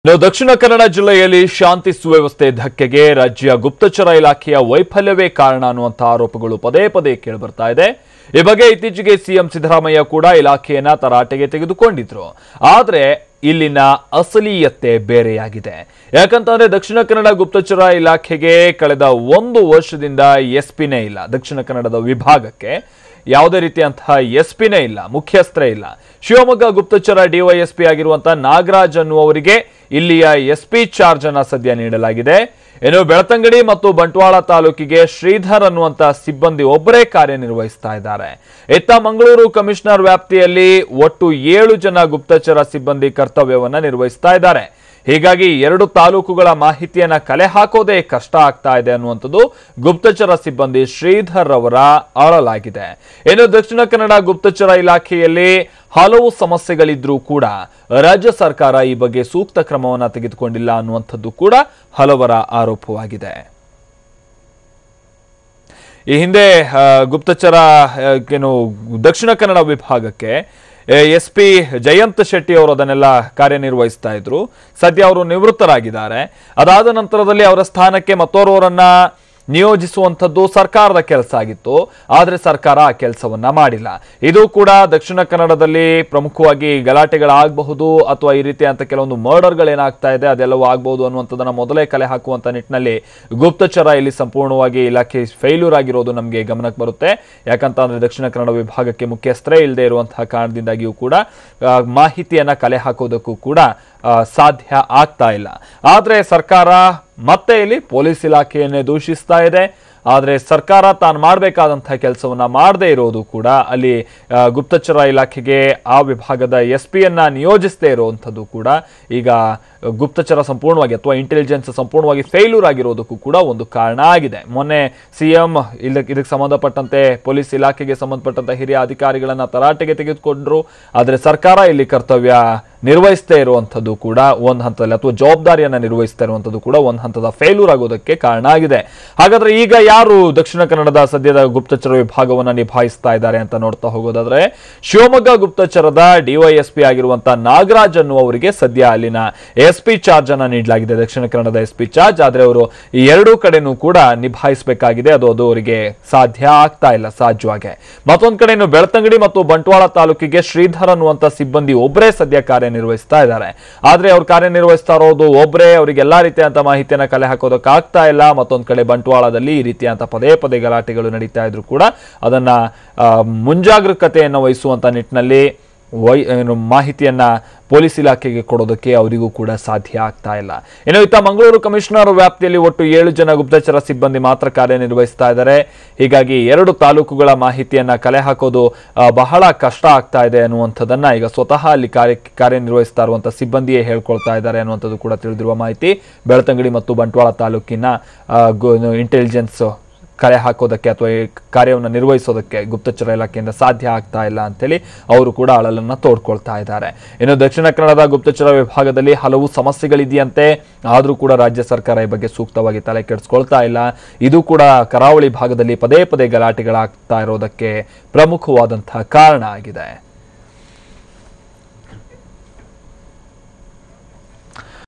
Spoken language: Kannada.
ದಕ್ಷಿಣ ಕನ್ನಡ ಜಿಲ್ಲೆಯಲ್ಲಿ ಶಾಂತಿ ಸುವ್ಯವಸ್ಥೆ ಧಕ್ಕೆಗೆ ರಾಜ್ಯ ಗುಪ್ತಚರ ಇಲಾಖೆಯ ವೈಫಲ್ಯವೇ ಕಾರಣ ಅನ್ನುವಂತ ಆರೋಪಗಳು ಪದೇ ಪದೇ ಕೇಳಿಬರ್ತಾ ಇದೆ. ಈ ಬಗ್ಗೆ ಇತ್ತೀಚೆಗೆ ಸಿಎಂ ಸಿದ್ದರಾಮಯ್ಯ ಕೂಡ ಇಲಾಖೆಯನ್ನ ತರಾಟೆಗೆ ತೆಗೆದುಕೊಂಡಿದ್ರು. ಆದ್ರೆ ಇಲ್ಲಿನ ಅಸಲೀಯತೆ ಬೇರೆಯಾಗಿದೆ. ಯಾಕಂತಂದ್ರೆ ದಕ್ಷಿಣ ಕನ್ನಡ ಗುಪ್ತಚರ ಇಲಾಖೆಗೆ ಕಳೆದ 1 ವರ್ಷದಿಂದ ಎಸ್ಪಿನೇ ಇಲ್ಲ. ದಕ್ಷಿಣ ಕನ್ನಡದ ವಿಭಾಗಕ್ಕೆ ಯಾವುದೇ ರೀತಿಯಂತಹ ಎಸ್ಪಿನೇ ಇಲ್ಲ, ಮುಖ್ಯಸ್ಥರೇ ಇಲ್ಲ. ಶಿವಮೊಗ್ಗ ಗುಪ್ತಚರ ಡಿವೈಎಸ್ಪಿ ಆಗಿರುವಂತಹ ನಾಗರಾಜ್ ಅನ್ನುವವರಿಗೆ ಇಲ್ಲಿಯ ಎಸ್ಪಿ ಚಾರ್ಜ್ ಅನ್ನ ಸದ್ಯ ನೀಡಲಾಗಿದೆ. ಇನ್ನು ಬೆಳ್ತಂಗಡಿ ಮತ್ತು ಬಂಟ್ವಾಳ ತಾಲೂಕಿಗೆ ಶ್ರೀಧರ್ ಅನ್ನುವಂತ ಸಿಬ್ಬಂದಿ ಒಬ್ಬರೇ ಕಾರ್ಯನಿರ್ವಹಿಸ್ತಾ ಇದ್ದಾರೆ. ಇತ್ತ ಮಂಗಳೂರು ಕಮಿಷನರ್ ವ್ಯಾಪ್ತಿಯಲ್ಲಿ ಒಟ್ಟು 7 ಜನ ಗುಪ್ತಚರ ಸಿಬ್ಬಂದಿ ಕರ್ತವ್ಯವನ್ನ ನಿರ್ವಹಿಸ್ತಾ ಇದ್ದಾರೆ. ಹೀಗಾಗಿ 2 ತಾಲೂಕುಗಳ ಮಾಹಿತಿಯನ್ನ ಕಲೆ ಹಾಕೋದೇ ಕಷ್ಟ ಆಗ್ತಾ ಇದೆ ಅನ್ನುವಂಥದ್ದು ಗುಪ್ತಚರ ಸಿಬ್ಬಂದಿ ಶ್ರೀಧರ್ ಅವರ ಅಳಲಾಗಿದೆ. ಇನ್ನು ದಕ್ಷಿಣ ಕನ್ನಡ ಗುಪ್ತಚರ ಇಲಾಖೆಯಲ್ಲಿ ಹಲವು ಸಮಸ್ಯೆಗಳಿದ್ರೂ ಕೂಡ ರಾಜ್ಯ ಸರ್ಕಾರ ಈ ಬಗ್ಗೆ ಸೂಕ್ತ ಕ್ರಮವನ್ನು ತೆಗೆದುಕೊಂಡಿಲ್ಲ ಅನ್ನುವಂಥದ್ದು ಕೂಡ ಹಲವರ ಆರೋಪವಾಗಿದೆ. ಈ ಹಿಂದೆ ಗುಪ್ತಚರ ದಕ್ಷಿಣ ಕನ್ನಡ ವಿಭಾಗಕ್ಕೆ ಎಸ್ಪಿ ಜಯಂತ್ ಶೆಟ್ಟಿ ಅವರು ಅದನ್ನೆಲ್ಲ ಕಾರ್ಯನಿರ್ವಹಿಸ್ತಾ ಇದ್ರು. ಸದ್ಯ ಅವರು ನಿವೃತ್ತರಾಗಿದ್ದಾರೆ. ಅದಾದ ನಂತರದಲ್ಲಿ ಅವರ ಸ್ಥಾನಕ್ಕೆ ಮತ್ತೋರ್ವರನ್ನ ನಿಯೋಜಿಸುವಂಥದ್ದು ಸರ್ಕಾರದ ಕೆಲಸ ಆಗಿತ್ತು. ಆದರೆ ಸರ್ಕಾರ ಆ ಕೆಲಸವನ್ನ ಮಾಡಿಲ್ಲ. ಇದು ಕೂಡ ದಕ್ಷಿಣ ಕನ್ನಡದಲ್ಲಿ ಪ್ರಮುಖವಾಗಿ ಗಲಾಟೆಗಳಾಗಬಹುದು ಅಥವಾ ಈ ರೀತಿಯಂತ ಕೆಲವೊಂದು ಮರ್ಡರ್ಗಳೇನಾಗ್ತಾ ಇದೆ ಅದೆಲ್ಲವೂ ಆಗಬಹುದು ಅನ್ನುವಂಥದ್ದನ್ನ ಮೊದಲೇ ಕಲೆ ಹಾಕುವಂತ ನಿಟ್ಟಿನಲ್ಲಿ ಗುಪ್ತಚರ ಇಲ್ಲಿ ಸಂಪೂರ್ಣವಾಗಿ ಇಲಾಖೆ ಫೇಲ್ಯೂರ್ ಆಗಿರೋದು ನಮಗೆ ಗಮನಕ್ಕೆ ಬರುತ್ತೆ. ಯಾಕಂತಂದ್ರೆ ದಕ್ಷಿಣ ಕನ್ನಡ ವಿಭಾಗಕ್ಕೆ ಮುಖ್ಯಸ್ಥರೇ ಇಲ್ಲದೆ ಇರುವಂತಹ ಕಾರಣದಿಂದಾಗಿಯೂ ಕೂಡ ಮಾಹಿತಿಯನ್ನ ಕಲೆ ಹಾಕೋದಕ್ಕೂ ಕೂಡ ಸಾಧ್ಯ ಆಗ್ತಾ ಇಲ್ಲ. ಆದ್ರೆ ಸರ್ಕಾರ ಮತ್ತೆ ಇಲ್ಲಿ ಪೊಲೀಸ್ ಇಲಾಖೆಯನ್ನೇ ದೂಷಿಸ್ತಾ ಇದೆ. ಆದರೆ ಸರ್ಕಾರ ತಾನು ಮಾಡಬೇಕಾದಂತಹ ಕೆಲಸವನ್ನ ಮಾಡದೇ ಇರೋದು ಕೂಡ ಅಲ್ಲಿ ಗುಪ್ತಚರ ಇಲಾಖೆಗೆ ಆ ವಿಭಾಗದ ಎಸ್ಪಿಯನ್ನ ನಿಯೋಜಿಸದೇ ಇರುವಂಥದ್ದು ಕೂಡ ಈಗ ಗುಪ್ತಚರ ಸಂಪೂರ್ಣವಾಗಿ ಅಥವಾ ಇಂಟೆಲಿಜೆನ್ಸ್ ಸಂಪೂರ್ಣವಾಗಿ ಫೇಲ್ಯೂರ್ ಆಗಿರೋದಕ್ಕೂ ಕೂಡ ಒಂದು ಕಾರಣ ಆಗಿದೆ. ಮೊನ್ನೆ ಸಿಎಂ ಇದಕ್ಕೆ ಸಂಬಂಧಪಟ್ಟಂತೆ ಪೊಲೀಸ್ ಇಲಾಖೆಗೆ ಸಂಬಂಧಪಟ್ಟಂತ ಹಿರಿಯ ಅಧಿಕಾರಿಗಳನ್ನ ತರಾಟೆಗೆ ತೆಗೆದುಕೊಂಡ್ರು. ಆದರೆ ಸರ್ಕಾರ ಇಲ್ಲಿ ಕರ್ತವ್ಯ ನಿರ್ವಹಿಸದೇ ಇರುವಂಥದ್ದು ಕೂಡ ಒಂದು ಹಂತದಲ್ಲಿ ಅಥವಾ ಜವಾಬ್ದಾರಿಯನ್ನ ನಿರ್ವಹಿಸ್ತಾ ಇರುವಂಥದ್ದು ಕೂಡ ಒಂದು ಹಂತದ ಫೇಲ್ಯೂರ್ ಆಗೋದಕ್ಕೆ ಕಾರಣ ಆಗಿದೆ. ಹಾಗಾದ್ರೆ ಈಗ ಯಾರು ದಕ್ಷಿಣ ಕನ್ನಡದ ಸದ್ಯದ ಗುಪ್ತಚರ ವಿಭಾಗವನ್ನ ನಿಭಾಯಿಸ್ತಾ ಇದ್ದಾರೆ ಅಂತ ನೋಡ್ತಾ ಹೋಗೋದಾದ್ರೆ ಶಿವಮೊಗ್ಗ ಗುಪ್ತಚರದ ಡಿವೈಎಸ್ಪಿ ಆಗಿರುವಂತಹ ನಾಗರಾಜ್ ಅನ್ನುವವರಿಗೆ ಸದ್ಯ ಅಲ್ಲಿನ ಎಸ್ಪಿ ಚಾರ್ಜ್ ಅನ್ನ ನೀಡಲಾಗಿದೆ. ದಕ್ಷಿಣ ಕನ್ನಡದ ಎಸ್ಪಿ ಚಾರ್ಜ್. ಆದ್ರೆ ಅವರು ಈ 2 ಕಡೆನೂ ಕೂಡ ನಿಭಾಯಿಸಬೇಕಾಗಿದೆ. ಅದು ಅವರಿಗೆ ಸಾಧ್ಯ ಆಗ್ತಾ ಇಲ್ಲ ಸಹಜವಾಗಿ. ಮತ್ತೊಂದ್ ಕಡೆ ಇನ್ನು ಬೆಳ್ತಂಗಡಿ ಮತ್ತು ಬಂಟ್ವಾಳ ತಾಲೂಕಿಗೆ ಶ್ರೀಧರ್ ಅನ್ನುವಂತ ಸಿಬ್ಬಂದಿ ಒಬ್ಬರೇ ಸದ್ಯ ಕಾರ್ಯನಿರ್ವಹಿಸ್ತಾ ಇದ್ದಾರೆ. ಆದ್ರೆ ಅವ್ರು ಕಾರ್ಯನಿರ್ವಹಿಸ್ತಾ ಇರೋದು ಒಬ್ಬರೇ. ಅವರಿಗೆ ಎಲ್ಲಾ ರೀತಿಯಂತ ಮಾಹಿತಿಯನ್ನ ಕಲೆ ಹಾಕೋದಕ್ಕೆ ಆಗ್ತಾ ಇಲ್ಲ. ಮತ್ತೊಂದ್ ಕಡೆ ಬಂಟ್ವಾಳದಲ್ಲಿ ಈ ರೀತಿಯಂತ ಪದೇ ಪದೇ ಗಲಾಟೆಗಳು ನಡೀತಾ ಇದ್ರು ಕೂಡ ಅದನ್ನ ಮುಂಜಾಗರೂಕತೆಯನ್ನು ವಹಿಸುವಂತ ನಿಟ್ಟಿನಲ್ಲಿ ಮಾಹಿತಿಯನ್ನ ಪೊಲೀಸ್ ಇಲಾಖೆಗೆ ಕೊಡೋದಕ್ಕೆ ಅವರಿಗೂ ಕೂಡ ಸಾಧ್ಯ ಆಗ್ತಾ ಇಲ್ಲ. ಇನ್ನು ಇತ್ತ ಮಂಗಳೂರು ಕಮಿಷನರ್ ವ್ಯಾಪ್ತಿಯಲ್ಲಿ ಒಟ್ಟು 7 ಜನ ಗುಪ್ತಚರ ಸಿಬ್ಬಂದಿ ಮಾತ್ರ ಕಾರ್ಯನಿರ್ವಹಿಸ್ತಾ ಇದ್ದಾರೆ. ಹೀಗಾಗಿ 2 ತಾಲೂಕುಗಳ ಮಾಹಿತಿಯನ್ನ ಕಲೆ ಹಾಕೋದು ಬಹಳ ಕಷ್ಟ ಆಗ್ತಾ ಇದೆ ಅನ್ನುವಂಥದ್ದನ್ನ ಈಗ ಸ್ವತಃ ಅಲ್ಲಿ ಕಾರ್ಯನಿರ್ವಹಿಸ್ತಾ ಇರುವಂತಹ ಸಿಬ್ಬಂದಿಯೇ ಹೇಳ್ಕೊಳ್ತಾ ಇದ್ದಾರೆ ಅನ್ನುವಂಥದ್ದು ಕೂಡ ತಿಳಿದಿರುವ ಮಾಹಿತಿ. ಬೆಳ್ತಂಗಡಿ ಮತ್ತು ಬಂಟ್ವಾಳ ತಾಲೂಕಿನ ಇಂಟೆಲಿಜೆನ್ಸ್ ಕಲೆ ಹಾಕೋದಕ್ಕೆ ಅಥವಾ ಈ ಕಾರ್ಯವನ್ನು ನಿರ್ವಹಿಸೋದಕ್ಕೆ ಗುಪ್ತಚರ ಇಲಾಖೆಯಿಂದ ಸಾಧ್ಯ ಆಗ್ತಾ ಇಲ್ಲ ಅಂತೇಳಿ ಅವರು ಕೂಡ ಅಳಲನ್ನ ತೋಡ್ಕೊಳ್ತಾ ಇದ್ದಾರೆ. ಇನ್ನು ದಕ್ಷಿಣ ಕನ್ನಡದ ಗುಪ್ತಚರ ವಿಭಾಗದಲ್ಲಿ ಹಲವು ಸಮಸ್ಯೆಗಳಿದೆಯಂತೆ. ಆದ್ರೂ ಕೂಡ ರಾಜ್ಯ ಸರ್ಕಾರ ಈ ಬಗ್ಗೆ ಸೂಕ್ತವಾಗಿ ತಲೆ ಕೆಡಿಸ್ಕೊಳ್ತಾ ಇಲ್ಲ. ಇದು ಕೂಡ ಕರಾವಳಿ ಭಾಗದಲ್ಲಿ ಪದೇ ಪದೇ ಗಲಾಟೆಗಳಾಗ್ತಾ ಇರೋದಕ್ಕೆ ಪ್ರಮುಖವಾದಂತಹ ಕಾರಣ ಆಗಿದೆ.